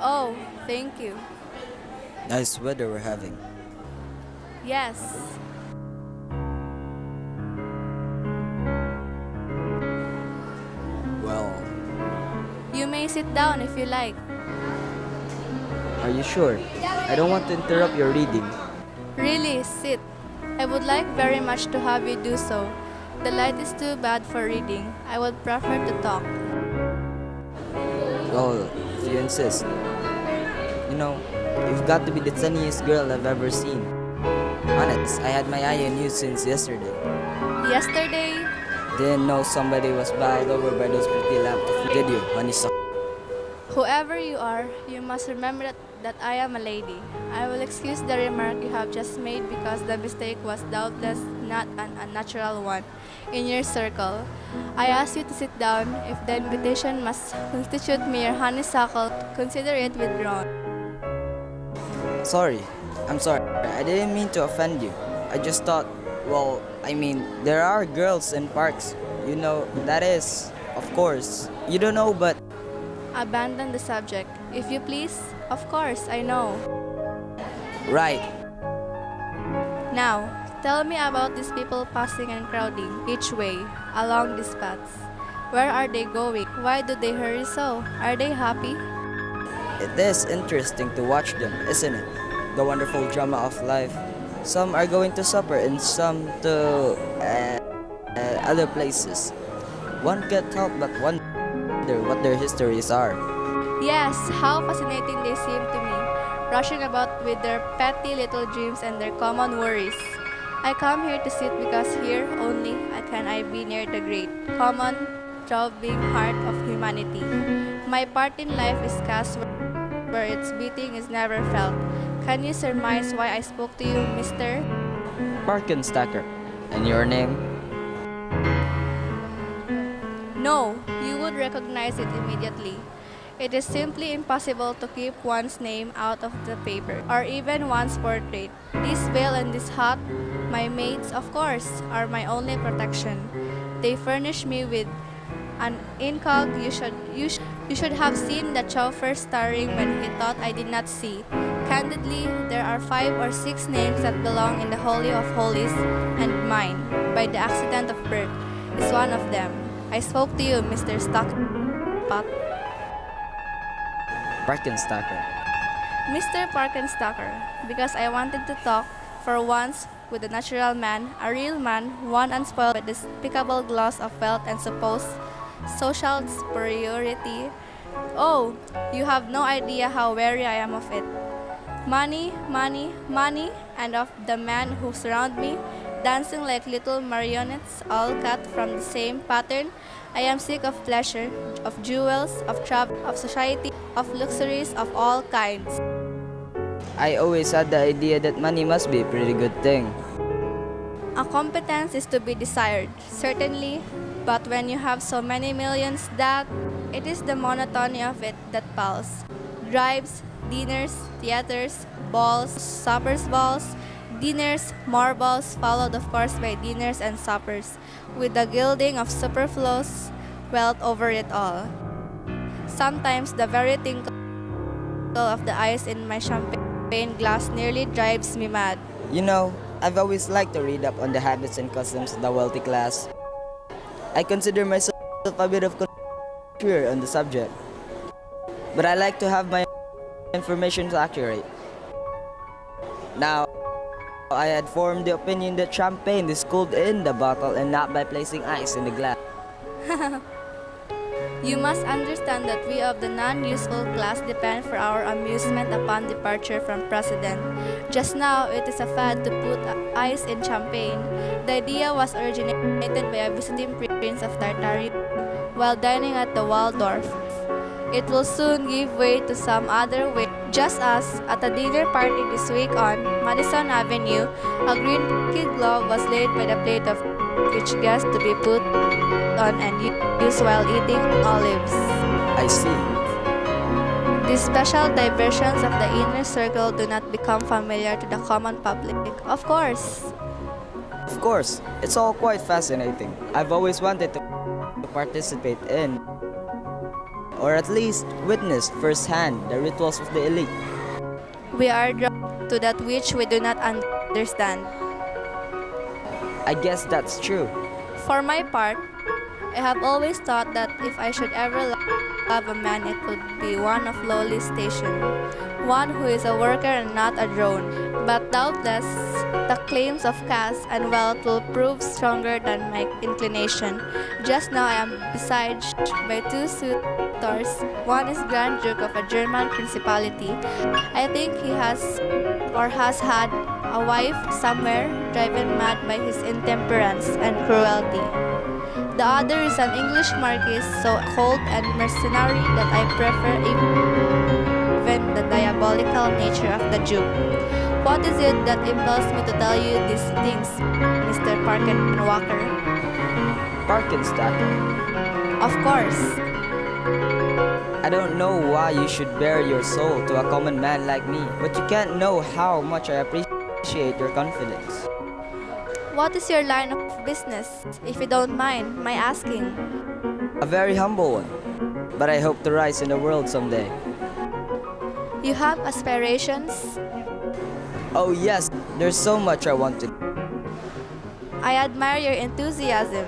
Oh, thank you. Nice weather we're having. Yes. Well, You may sit down if you like. are you sure? I don't want to interrupt your reading. Really, sit. I would like very much to have you do so. The light is too bad for reading. I would prefer to talk. Well, if you insist. You know, you've got to be the funniest girl I've ever seen. Honest, I had my eye on you since yesterday. Yesterday, Didn't know somebody was bowled over by those pretty lamps. Did you, honeysuckle? whoever you are, you must remember that I am a lady. I will excuse the remark you have just made because the mistake was doubtless not an unnatural one in your circle. I ask you to sit down. If the invitation must constitute mere honeysuckle, consider it withdrawn. Sorry. I'm sorry. I didn't mean to offend you. I just thought, there are girls in parks. You know, that is, of course. You don't know, but Abandon the subject. If you please, of course, I know. right. Now, tell me about these people passing and crowding each way along these paths. Where are they going? Why do they hurry so? Are they happy? It is interesting to watch them, isn't it? The wonderful drama of life. Some are going to supper and some to other places. One can't help but wonder what their histories are. Yes, how fascinating they seem to me, rushing about with their petty little dreams and their common worries. I come here to sit because here only can I be near the great, common, throbbing heart of humanity. My part in life is cast where its beating is never felt. Can you surmise why I spoke to you, Mr. Parkenstacker. And your name? No, you would recognize it immediately. It is simply impossible to keep one's name out of the paper, or even one's portrait. This veil and this hat, my mates, of course, are my only protection. They furnish me with an incog. You should have seen the chauffeur staring when he thought I did not see. Candidly, there are 5 or 6 names that belong in the Holy of Holies, and mine, by the accident of birth, is one of them. I spoke to you, Mr. Stockpot. Parkenstacker. Mr. Parkenstacker, because I wanted to talk, for once, with a natural man, a real man, one unspoiled by the despicable gloss of wealth and supposed social superiority. Oh, you have no idea how weary I am of it. Money, money, money, and of the men who surround me, dancing like little marionettes, all cut from the same pattern. I am sick of pleasure, of jewels, of travel, of society, of luxuries of all kinds. I always had the idea that money must be a pretty good thing. A competence is to be desired, certainly, but when you have so many millions that it is the monotony of it that palls. Drives, dinners, theaters, balls, suppers, balls, dinners, more balls, followed of course by dinners and suppers, with the gilding of superfluous wealth over it all. Sometimes the very tinkle of the ice in my champagne glass nearly drives me mad. You know, I've always liked to read up on the habits and customs of the wealthy class. I consider myself a bit of connoisseur on the subject, but I like to have my information accurate. Now, I had formed the opinion that champagne is cooled in the bottle and not by placing ice in the glass. You must understand that we of the non-useful class depend for our amusement upon departure from precedent. Just now, it is a fad to put ice in champagne. The idea was originated by a visiting prince of Tartary while dining at the Waldorf. It will soon give way to some other way. Just as, at a dinner party this week on Madison Avenue, a green kid glove was laid by the plate of each guest to be put on and used while eating olives. I see. These special diversions of the inner circle do not become familiar to the common public. Of course. Of course, it's all quite fascinating. I've always wanted to participate in or at least witnessed firsthand the rituals of the elite. We are drawn to that which we do not understand. I guess that's true. For my part, I have always thought that if I should ever love a man, it would be one of lowly station, one who is a worker and not a drone. But doubtless, the claims of caste and wealth will prove stronger than my inclination. Just now I am besieged by two suitors. One is Grand Duke of a German principality. I think he has had a wife somewhere, driven mad by his intemperance and cruelty. The other is an English marquis, so cold and mercenary that I prefer even the diabolical nature of the Duke. What is it that impels me to tell you these things, Mr. Parkenwalker? Parkenstacker. Of course. I don't know why you should bare your soul to a common man like me, but you can't know how much I appreciate your confidence. What is your line of business, if you don't mind my asking? A very humble one, but I hope to rise in the world someday. You have aspirations? Oh yes, there's so much I want to do. I admire your enthusiasm.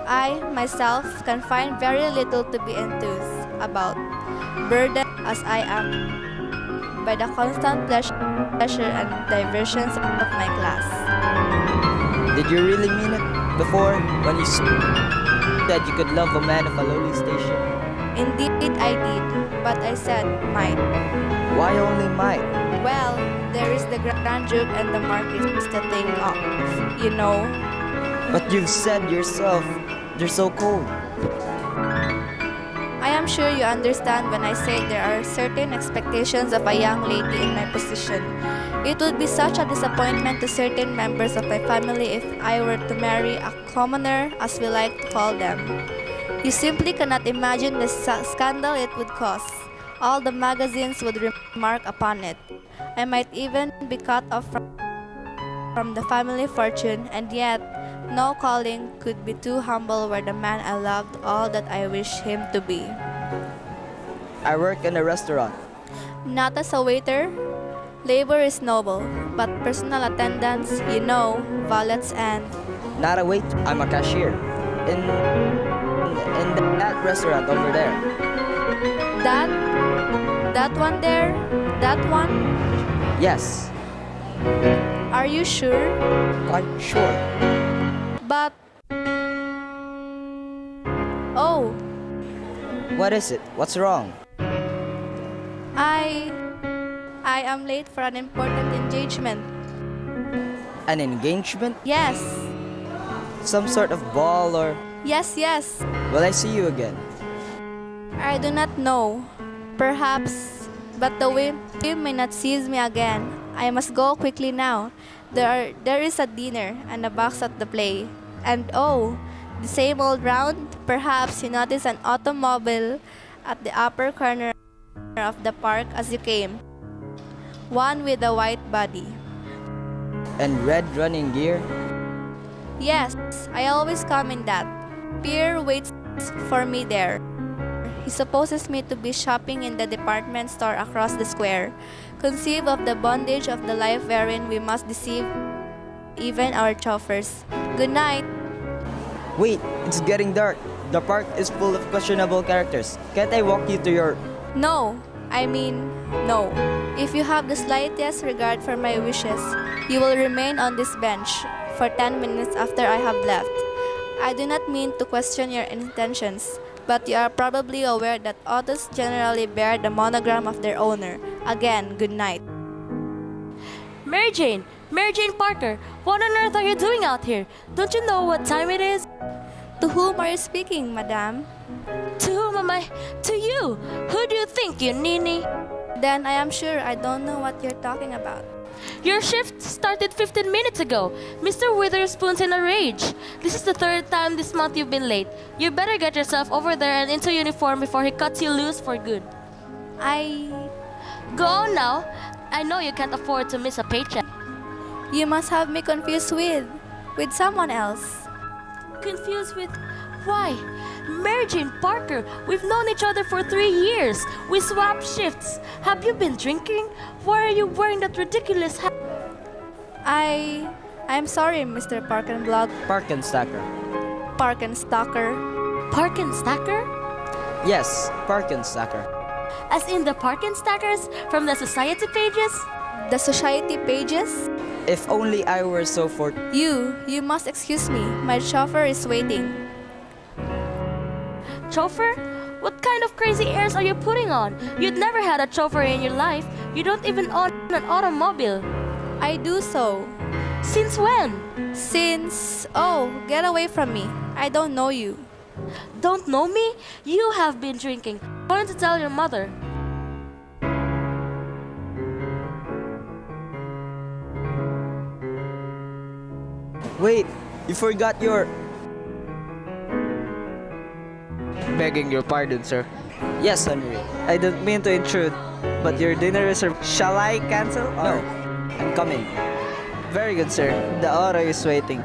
I, myself, can find very little to be enthused about, burdened as I am by the constant pleasure and diversions of my class. Did you really mean it before when you said you could love a man of a lowly station? Indeed I did, but I said might. Why only might? Well, there is the Grand Duke and the Marquis to think of, you know. But you've said yourself, they're so cold. I am sure you understand when I say there are certain expectations of a young lady in my position. It would be such a disappointment to certain members of my family if I were to marry a commoner, as we like to call them. You simply cannot imagine the scandal it would cause. All the magazines would remark upon it. I might even be cut off from the family fortune, and yet no calling could be too humble where the man I loved all that I wish him to be. I work in a restaurant. Not as a waiter. Labor is noble, but personal attendants, you know, valets and... Not a waiter, I'm a cashier. In that restaurant over there. That one there? That one? Yes, Are you sure? quite sure. But... Oh, What is it? What's wrong? I am late for an important engagement. An engagement? Yes. Some sort of ball or... Yes. Will I see you again? I do not know. Perhaps, but the wind may not seize me again. I must go quickly now. There is a dinner and a box at the play. And oh, the same old round. Perhaps you notice an automobile at the upper corner of the park as you came. One with a white body. And red running gear? Yes, I always come in that. Pierre waits for me there. He supposes me to be shopping in the department store across the square. Conceive of the bondage of the life wherein we must deceive even our chauffeurs. Good night. Wait, it's getting dark. The park is full of questionable characters. Can't I walk you to your... No. If you have the slightest regard for my wishes, you will remain on this bench for 10 minutes after I have left. I do not mean to question your intentions, but you are probably aware that autos generally bear the monogram of their owner. Again, good night. Mary Jane Parker, what on earth are you doing out here? Don't you know what time it is? To whom are you speaking, madam? To whom am I? To you! Who do you think, you ninny? Then I am sure I don't know what you're talking about. Your shift started 15 minutes ago. Mr. Witherspoon's in a rage. This is the third time this month you've been late. You better get yourself over there and into uniform before he cuts you loose for good. Go on now. I know you can't afford to miss a paycheck. You must have me confused with someone else. Confused with... Why? Mary Jane Parker, we've known each other for 3 years. We swapped shifts. Have you been drinking? Why are you wearing that ridiculous hat? I'm sorry, Mr. Parkenblock. Parkenstacker. Parkenstocker. Parkenstacker? Yes, Parkenstacker. As in the Parkenstackers from the society pages? The society pages? If only I were so You must excuse me. My chauffeur is waiting. Chauffeur? What kind of crazy airs are you putting on? You'd never had a chauffeur in your life. You don't even own an automobile. I do so. Since when? Oh, get away from me. I don't know you. Don't know me? You have been drinking. I'm going to tell your mother. Wait, you forgot your... Begging your pardon, sir. Yes, Henry. I don't mean to intrude, but your dinner is served. Shall I cancel? No, I'm coming. Very good, sir. The auto is waiting.